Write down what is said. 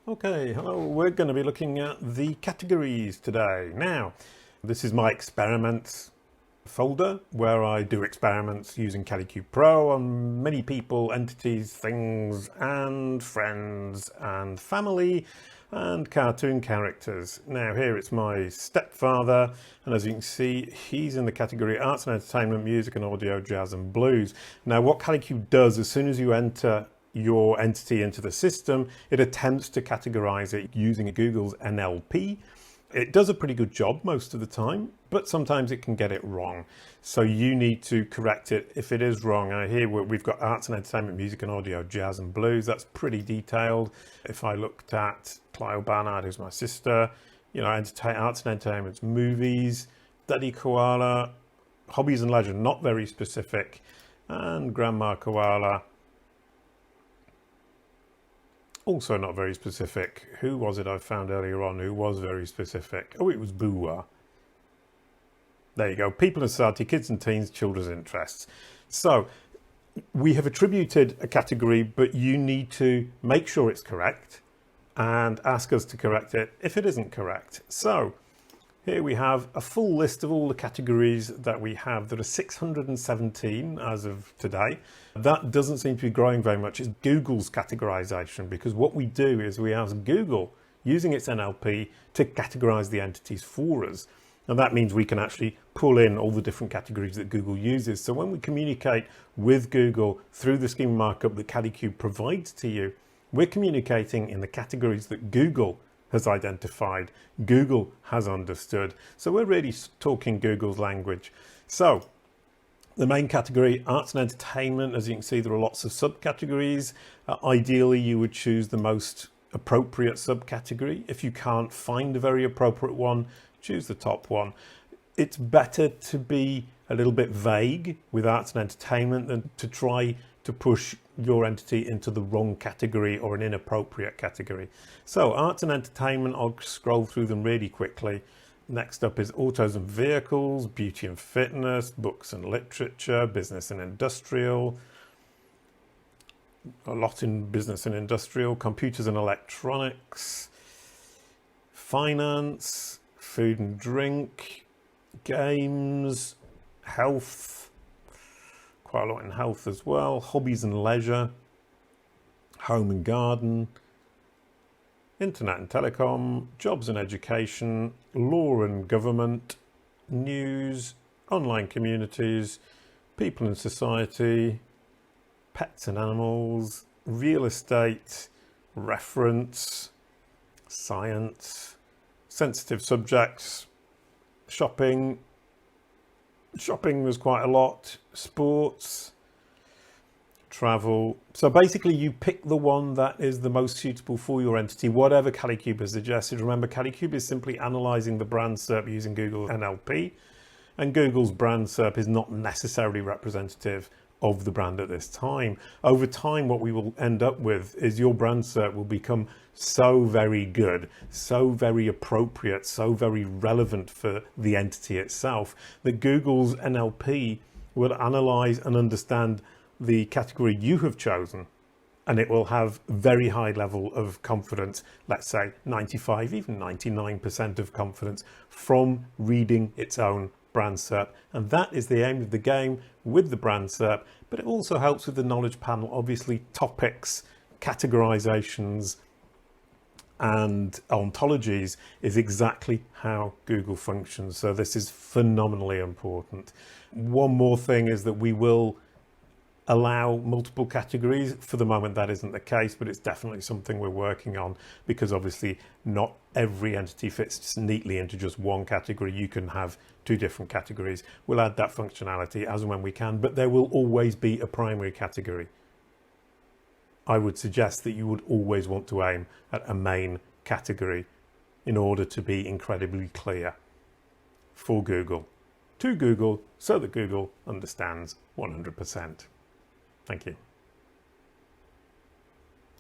Okay, hello, we're going to be looking at the categories today. Now, this is my experiments folder where I do experiments using Kalicube Pro on many people, entities, things, and friends, and family, and cartoon characters. Now here it's my stepfather, and as you can see, he's in the category arts and entertainment, music and audio, jazz and blues. Now what Kalicube does, as soon as you enter your entity into the system, it attempts to categorize it using Google's NLP. It does a pretty good job most of the time, but sometimes it can get it wrong. So you need to correct it if it is wrong. Here we've got arts and entertainment, music and audio, jazz and blues. That's pretty detailed. If I looked at Clio Barnard, who's my sister, you know, arts and entertainment, movies, Daddy Koala, hobbies and leisure, not very specific, and Grandma Koala, also not very specific. Who was it I found earlier on who was very specific? Oh, it was Boowa. There you go. People and society, kids and teens, children's interests. So we have attributed a category, but you need to make sure it's correct and ask us to correct it if it isn't correct. So here we have a full list of all the categories that we have. There are 617 as of today. That doesn't seem to be growing very much. It's Google's categorization, because what we do is we ask Google, using its NLP, to categorize the entities for us. And that means we can actually pull in all the different categories that Google uses. So when we communicate with Google through the schema markup that Kalicube provides to you, we're communicating in the categories that Google has identified, Google has understood. So we're really talking Google's language. So the main category, arts and entertainment, as you can see, there are lots of subcategories. Ideally, you would choose the most appropriate subcategory. If you can't find a very appropriate one, choose the top one. It's better to be a little bit vague with arts and entertainment than to try to push your entity into the wrong category or an inappropriate category. So arts and entertainment, I'll scroll through them really quickly. Next up is autos and vehicles, beauty and fitness, books and literature, business and industrial, a lot in business and industrial, computers and electronics, finance, food and drink, games, health, quite a lot in health as well, hobbies and leisure, home and garden, internet and telecom, jobs and education, law and government, news, online communities, people and society, pets and animals, real estate, reference, science, sensitive subjects, shopping there's quite a lot, sports, travel. So basically you pick the one that is the most suitable for your entity, whatever Kalicube has suggested. Remember, Kalicube is simply analyzing the brand SERP using Google NLP, and Google's brand SERP is not necessarily representative of the brand at this time. Over time, what we will end up with is your brand SERP will become so very good, so very appropriate, so very relevant for the entity itself, that Google's NLP will analyze and understand the category you have chosen, and it will have very high level of confidence, let's say 95, even 99% of confidence from reading its own brand SERP. And that is the aim of the game with the brand SERP, but it also helps with the knowledge panel. Obviously, topics, categorizations, and ontologies is exactly how Google functions. So this is phenomenally important. One more thing is that we will allow multiple categories. For the moment, that isn't the case, but it's definitely something we're working on, because obviously not every entity fits neatly into just one category. You can have two different categories. We'll add that functionality as and when we can, but there will always be a primary category. I would suggest that you would always want to aim at a main category in order to be incredibly clear for Google, to Google, so that Google understands 100%. Thank you.